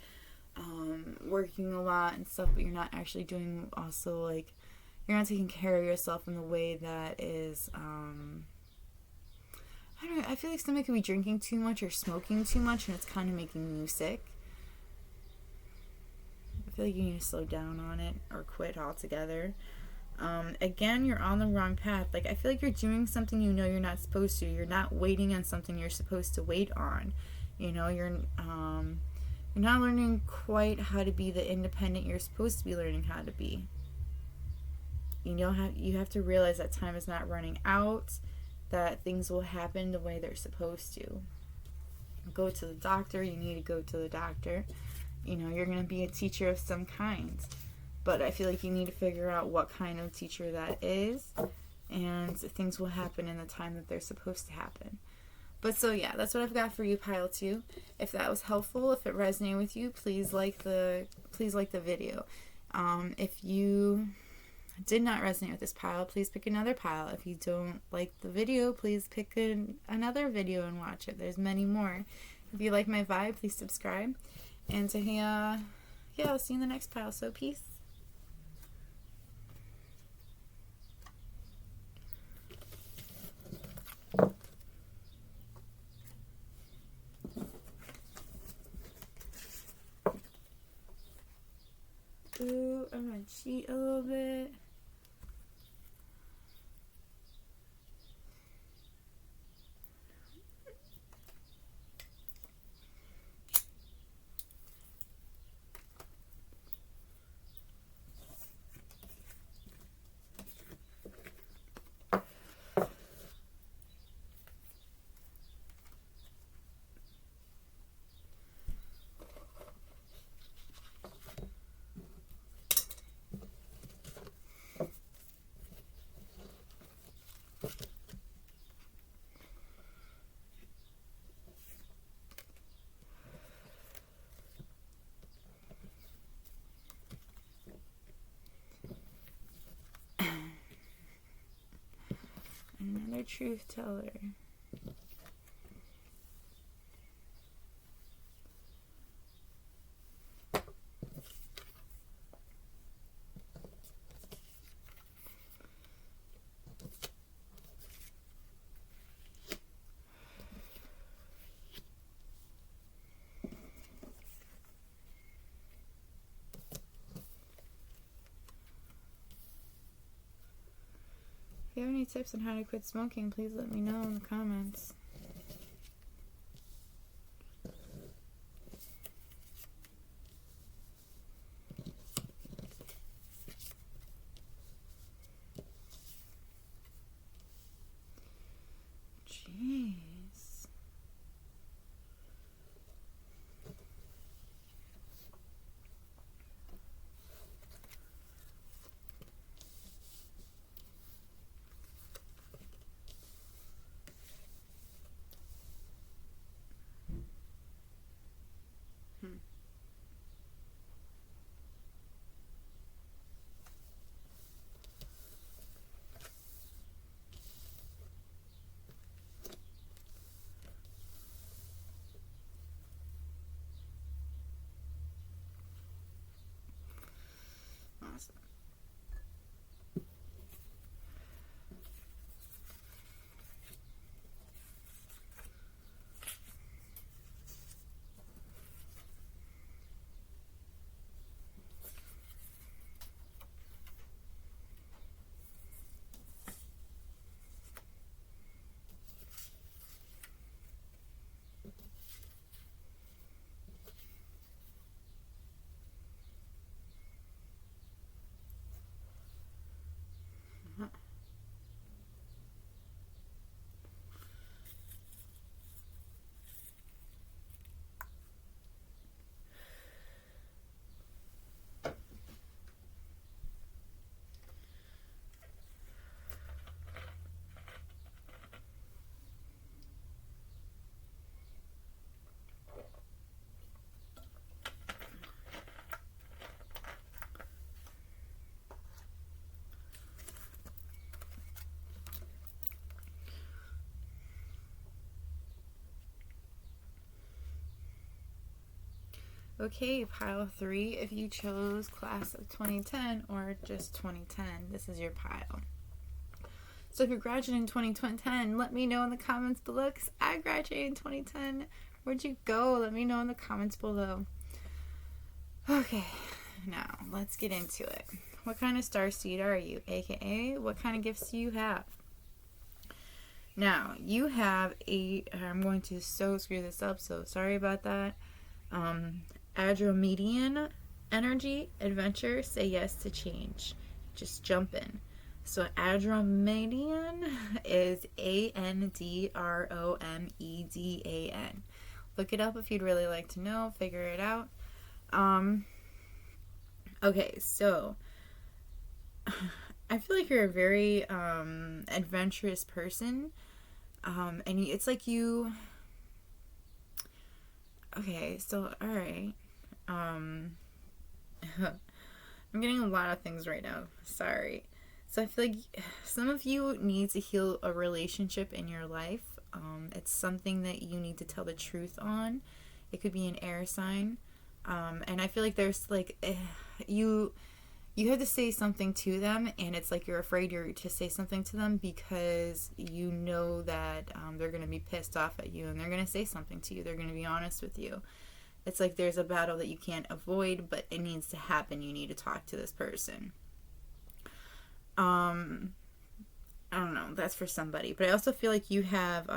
working a lot and stuff, but you're not actually doing, also, like, you're not taking care of yourself in the way that is, I don't know, I feel like somebody could be drinking too much or smoking too much, and it's kind of making you sick. I feel like you need to slow down on it or quit altogether. Again, you're on the wrong path. Like, I feel like you're doing something you know you're not supposed to. You're not waiting on something you're supposed to wait on. You know, you're not learning quite how to be the independent you're supposed to be learning how to be. You have to realize that time is not running out, that things will happen the way they're supposed to. Go to the doctor, you need to go to the doctor. You know, you're going to be a teacher of some kind. But I feel like you need to figure out what kind of teacher that is, and things will happen in the time that they're supposed to happen. But so yeah, that's what I've got for you, Pile 2. If that was helpful, if it resonated with you, please like the video. If you did not resonate with this pile, please pick another pile. If you don't like the video, please pick another video and watch it. There's many more. If you like my vibe, please subscribe. And I'll see you in the next pile. So peace. Ooh, I'm gonna cheat a little bit. Another truth teller. If you have any tips on how to quit smoking, please let me know in the comments. Jeez. Okay, pile 3, if you chose class of 2010 or just 2010, this is your pile. So if you're graduating in 2010, let me know in the comments below, because I graduated in 2010. Where'd you go? Let me know in the comments below. Okay, now let's get into it. What kind of starseed are you? AKA, what kind of gifts do you have? Now, you have I'm going to so screw this up, so sorry about that. Andromedan energy, adventure, say yes to change. Just jump in. So Andromedan is Andromedan. Look it up if you'd really like to know. Figure it out. Okay, so I feel like you're a very adventurous person. And it's like you... Okay, so, alright. I'm getting a lot of things right now. Sorry. So I feel like some of you need to heal a relationship in your life. It's something that you need to tell the truth on. It could be an air sign. And I feel like there's like, you have to say something to them, and it's like you're afraid to say something to them because you know that they're going to be pissed off at you, and they're going to say something to you. They're going to be honest with you. It's like there's a battle that you can't avoid, but it needs to happen. You need to talk to this person. I don't know. That's for somebody. But I also feel like you have,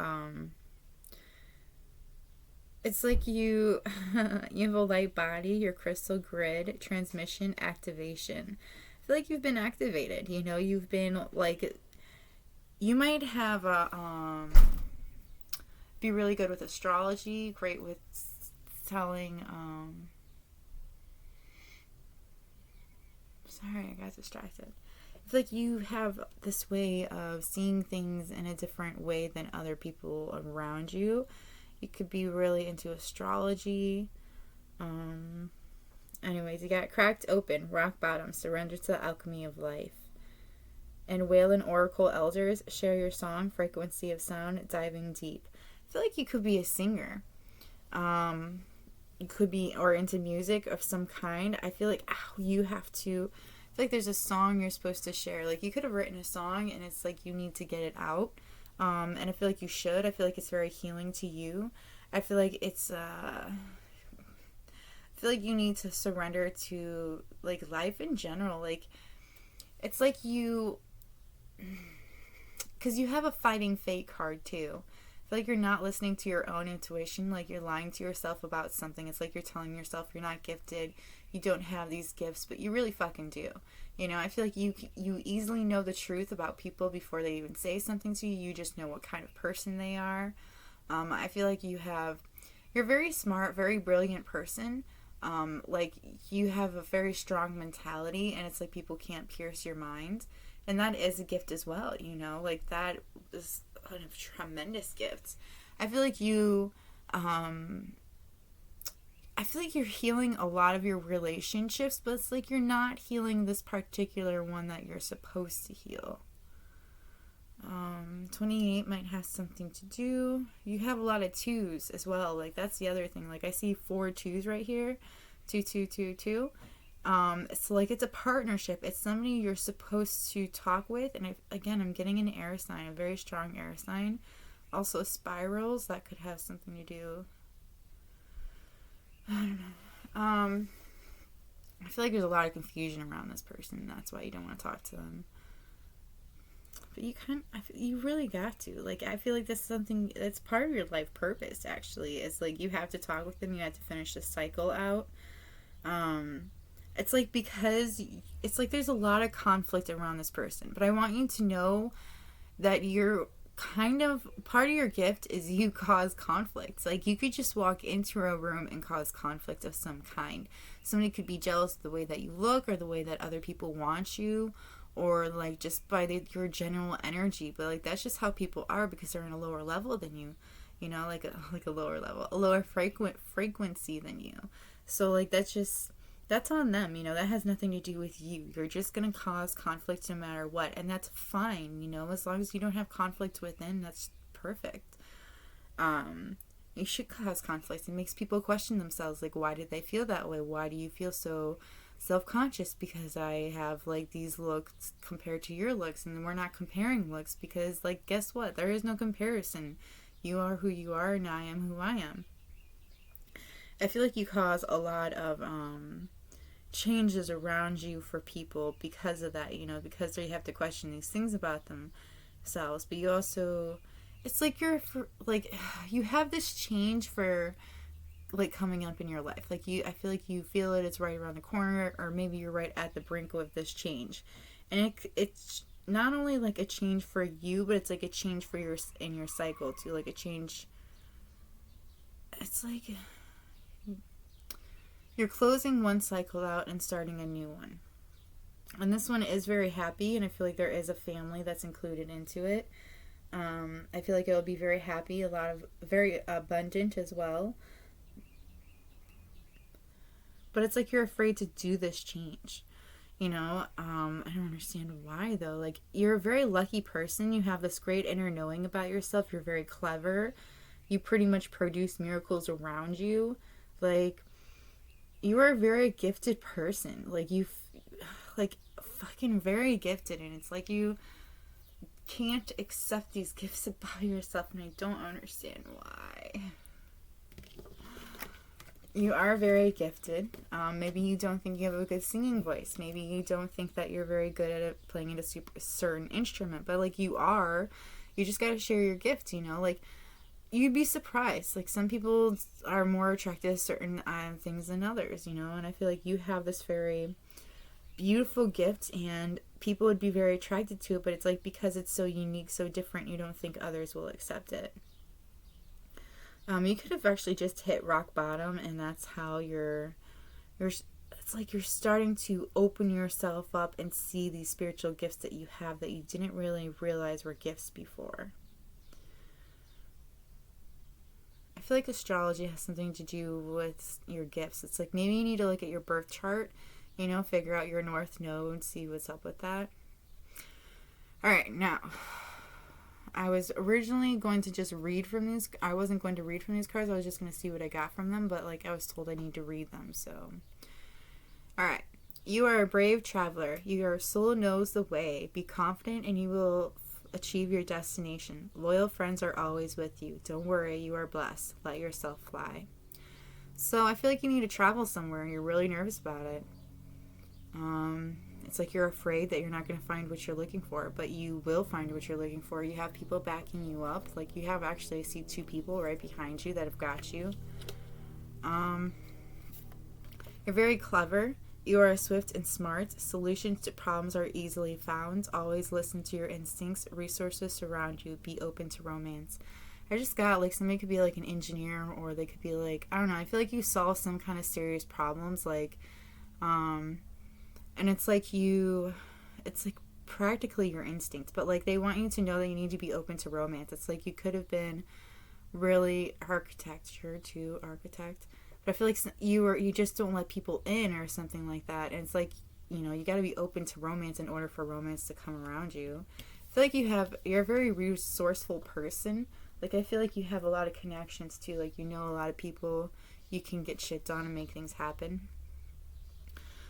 it's like you have a light body, your crystal grid, transmission, activation. I feel like you've been activated. You know, you've been like, you might have be really good with astrology, great with telling, sorry, I got distracted. I feel like you have this way of seeing things in a different way than other people around you. You could be really into astrology. Anyways, you got cracked open, rock bottom, surrender to the alchemy of life. And Whalen Oracle Elders, share your song, frequency of sound, diving deep. I feel like you could be a singer. You could be, or into music of some kind. I feel like you have to... I feel like there's a song you're supposed to share. Like, you could have written a song, and it's like you need to get it out. And I feel like you should. I feel like it's very healing to you. I feel like it's, I feel like you need to surrender to, like, life in general. Like, it's like you, because you have a fighting fate card, too. I feel like you're not listening to your own intuition. Like, you're lying to yourself about something. It's like you're telling yourself you're not gifted. You don't have these gifts, but you really fucking do. You know, I feel like you easily know the truth about people before they even say something to you. You just know what kind of person they are. I feel like you're a very smart, very brilliant person. Like, you have a very strong mentality, and it's like people can't pierce your mind. And that is a gift as well, you know? Like, that is a tremendous gift. I feel like I feel like you're healing a lot of your relationships, but it's like you're not healing this particular one that you're supposed to heal. 28 might have something to do. You have a lot of 2s as well. Like, that's the other thing. Like, I see 4 2s right here. 2, 2, 2, 2. It's like it's a partnership. It's somebody you're supposed to talk with. And I'm getting an air sign, a very strong air sign. Also spirals, that could have something to do. I don't know. I feel like there's a lot of confusion around this person. That's why you don't want to talk to them. But you really got to. Like, I feel like this is something that's part of your life purpose, actually. It's like you have to talk with them. You have to finish the cycle out. It's like, because it's like there's a lot of conflict around this person. But I want you to know that you're kind of, part of your gift is you cause conflicts. Like, you could just walk into a room and cause conflict of some kind. Somebody could be jealous of the way that you look, or the way that other people want you, or like just by your general energy. But like, that's just how people are, because they're in a lower level than you, you know, like a lower level, a lower frequency than you. So like, that's on them, you know. That has nothing to do with you. You're just going to cause conflict no matter what. And that's fine, you know. As long as you don't have conflict within, that's perfect. You should cause conflicts. It makes people question themselves. Like, why did they feel that way? Why do you feel so self-conscious? Because I have like these looks compared to your looks, and we're not comparing looks because, like, guess what? There is no comparison. You are who you are, and I am who I am. I feel like you cause a lot of changes around you for people because of that, because they have to question these things about themselves. But you also, it's like you have this change for like coming up in your life. Like I feel like you feel it's right around the corner, or maybe you're right at the brink of this change. And it's not only like a change for you, but it's like a change for your cycle too. Like a change. It's like you're closing one cycle out and starting a new one. And this one is very happy, and I feel like there is a family that's included into it. I feel like it'll be very happy, very abundant as well. But it's like you're afraid to do this change. I don't understand why though. Like, you're a very lucky person. You have this great inner knowing about yourself. You're very clever. You pretty much produce miracles around you. Like, you are a very gifted person. Like, fucking very gifted. And it's like you can't accept these gifts about yourself, and I don't understand why. You are very gifted. Maybe you don't think you have a good singing voice. Maybe you don't think that you're very good at playing a certain instrument. But, like, you are. You just gotta share your gift, Like, you'd be surprised. Like, some people are more attracted to certain things than others, And I feel like you have this very beautiful gift, and people would be very attracted to it. But it's like, because it's so unique, so different, you don't think others will accept it. You could have actually just hit rock bottom, and that's how it's like you're starting to open yourself up and see these spiritual gifts that you have that you didn't really realize were gifts before. I feel like astrology has something to do with your gifts. It's like maybe you need to look at your birth chart, figure out your north node, see what's up with that. All right, now, I was originally going to just read from these. I wasn't going to read from these cards. I was just going to see what I got from them. But, like, I was told I need to read them. So, all right. You are a brave traveler. Your soul knows the way. Be confident and you will achieve your destination. Loyal friends are always with you. Don't worry. You are blessed. Let yourself fly. So, I feel like you need to travel somewhere and you're really nervous about it. It's like you're afraid that you're not going to find what you're looking for, but you will find what you're looking for. You have people backing you up. Like, you have actually, I see 2 people right behind you that have got you. You're very clever. You are swift and smart. Solutions to problems are easily found. Always listen to your instincts. Resources surround you. Be open to romance. I just got, like, somebody could be, like, an engineer, or they could be, like, I don't know. I feel like you solve some kind of serious problems, like, and it's like practically your instinct, but like they want you to know that you need to be open to romance. It's like you could have been really architect, but I feel like you just don't let people in or something like that. And it's like, you got to be open to romance in order for romance to come around you. I feel like you're a very resourceful person. Like, I feel like you have a lot of connections too. Like, a lot of people, you can get shit done and make things happen.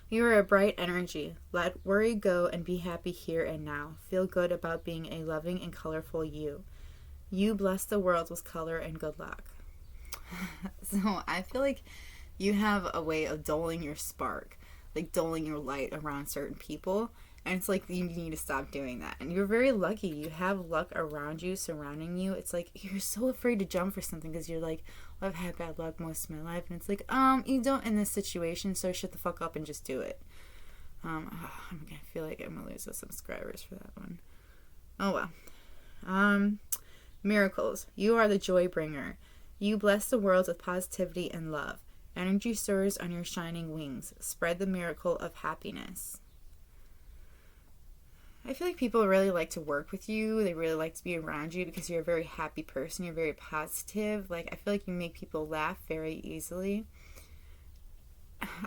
You are a bright energy. Let worry go and be happy here and now. Feel good about being a loving and colorful you. You bless the world with color and good luck. So I feel like you have a way of doling your spark, like doling your light around certain people. And it's like you need to stop doing that. And you're very lucky. You have luck around you, surrounding you. It's like you're so afraid to jump for something because you're like, well, I've had bad luck most of my life. And it's like, you don't in this situation, so shut the fuck up and just do it. I feel like I'm going to lose the subscribers for that one. Oh, well. Miracles. You are the joy bringer. You bless the world with positivity and love. Energy soars on your shining wings. Spread the miracle of happiness. I feel like people really like to work with you. They really like to be around you because you're a very happy person. You're very positive. Like, I feel like you make people laugh very easily.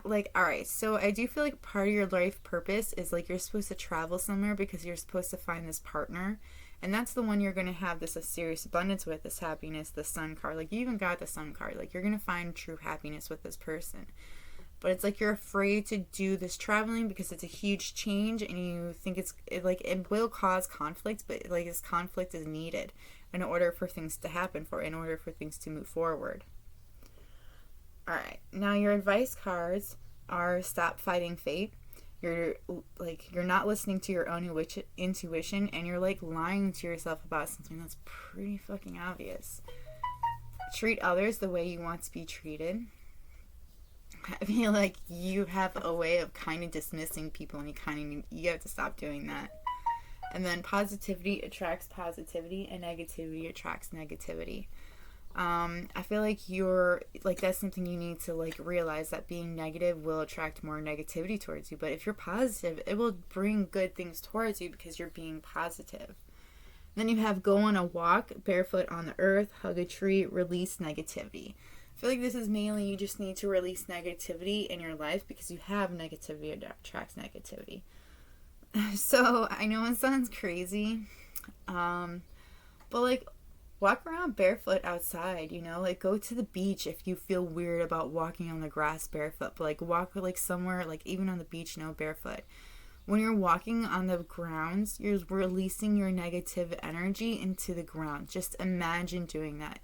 Like, alright, so I do feel like part of your life purpose is, like, you're supposed to travel somewhere because you're supposed to find this partner. And that's the one you're going to have this a serious abundance with, this happiness, the sun card. Like, you even got the sun card. Like, you're going to find true happiness with this person. But it's like you're afraid to do this traveling because it's a huge change, and you think it will cause conflict, but like this conflict is needed in order for things to happen, in order for things to move forward. Alright, now your advice cards are stop fighting fate. You're not listening to your own intuition, and you're like lying to yourself about something that's pretty fucking obvious. Treat others the way you want to be treated. I feel like you have a way of kind of dismissing people, and you have to stop doing that. And then positivity attracts positivity, and negativity attracts negativity. I feel like that's something you need to realize, that being negative will attract more negativity towards you. But if you're positive, it will bring good things towards you because you're being positive. Then you have go on a walk, barefoot on the earth, hug a tree, release negativity. I feel like this is mainly you just need to release negativity in your life because you have negativity attracts negativity. So I know it sounds crazy, but walk around barefoot outside, go to the beach if you feel weird about walking on the grass barefoot, but walk somewhere, even on the beach, barefoot. When you're walking on the grounds, you're releasing your negative energy into the ground. Just imagine doing that.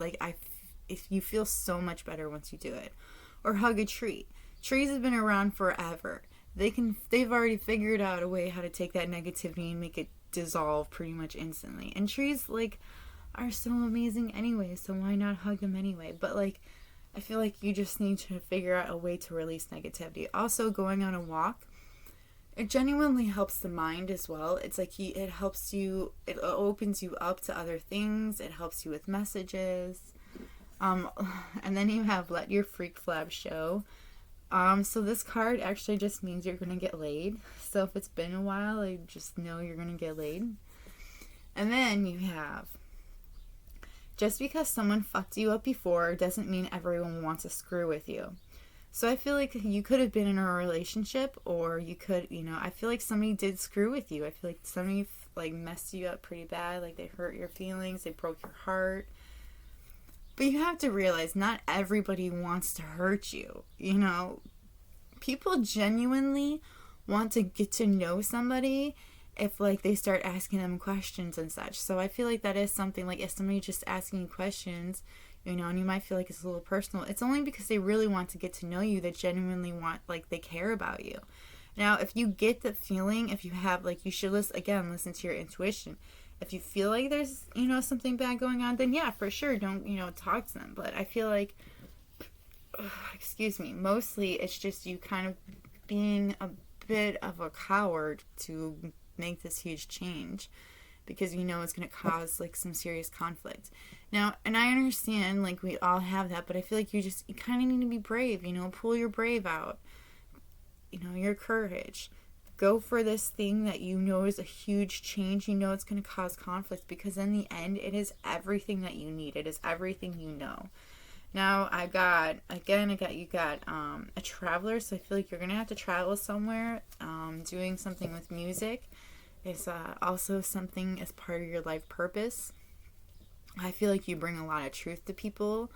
If you feel so much better once you do it. Or hug a tree. Trees have been around forever. They've already figured out a way how to take that negativity and make it dissolve pretty much instantly. And trees are so amazing anyway, so why not hug them anyway? But I feel like you just need to figure out a way to release negativity. Also, going on a walk, it genuinely helps the mind as well. It's it helps you, it opens you up to other things, it helps you with messages. And then you have let your freak flab show. So this card actually just means you're going to get laid. So if it's been a while, I just know you're going to get laid. And then you have, just because someone fucked you up before doesn't mean everyone wants to screw with you. So I feel like you could have been in a relationship, or you could, I feel like somebody did screw with you. I feel like somebody messed you up pretty bad. They hurt your feelings, they broke your heart. But you have to realize not everybody wants to hurt you. People genuinely want to get to know somebody if they start asking them questions and such. So I feel like that is something, if somebody just asking you questions, and you might feel like it's a little personal, it's only because they really want to get to know you, that genuinely want, they care about you. Now, if you get the feeling, if you have, you should listen to your intuition. If you feel like there's, something bad going on, then yeah, for sure, don't, talk to them. But I feel like, mostly it's just you kind of being a bit of a coward to make this huge change, because it's going to cause some serious conflict. Now, and I understand we all have that, but I feel like you kind of need to be brave, pull your brave out, your courage. Go for this thing that is a huge change. It's going to cause conflict, because in the end, it is everything that you need. It is everything you know. Now, you got a traveler, so I feel like you're going to have to travel somewhere. Doing something with music is also something as part of your life purpose. I feel like you bring a lot of truth to people.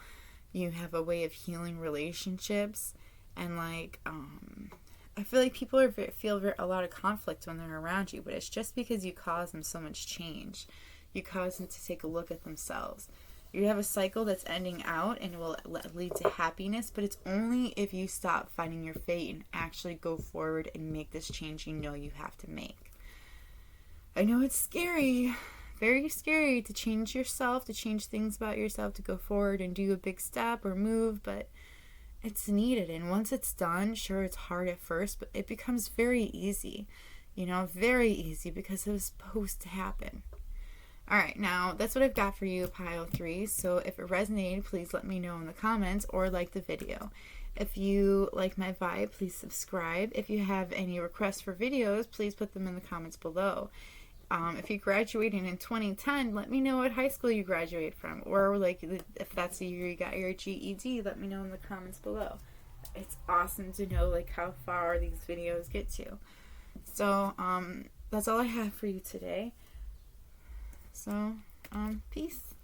You have a way of healing relationships, and I feel like people feel a lot of conflict when they're around you, but it's just because you cause them so much change. You cause them to take a look at themselves. You have a cycle that's ending out, and it will lead to happiness, but it's only if you stop fighting your fate and actually go forward and make this change you have to make. I know it's scary, very scary to change yourself, to change things about yourself, to go forward and do a big step or move, but it's needed. And once it's done, sure, it's hard at first, but it becomes very easy, very easy, because it was supposed to happen. All right, now that's what I've got for you, pile 3. So if it resonated, please let me know in the comments, or like the video. If you like my vibe, please subscribe. If you have any requests for videos, please put them in the comments below. If you graduated in 2010, let me know what high school you graduated from, or if that's the year you got your GED, let me know in the comments below. It's awesome to know how far these videos get to. So that's all I have for you today. So, peace.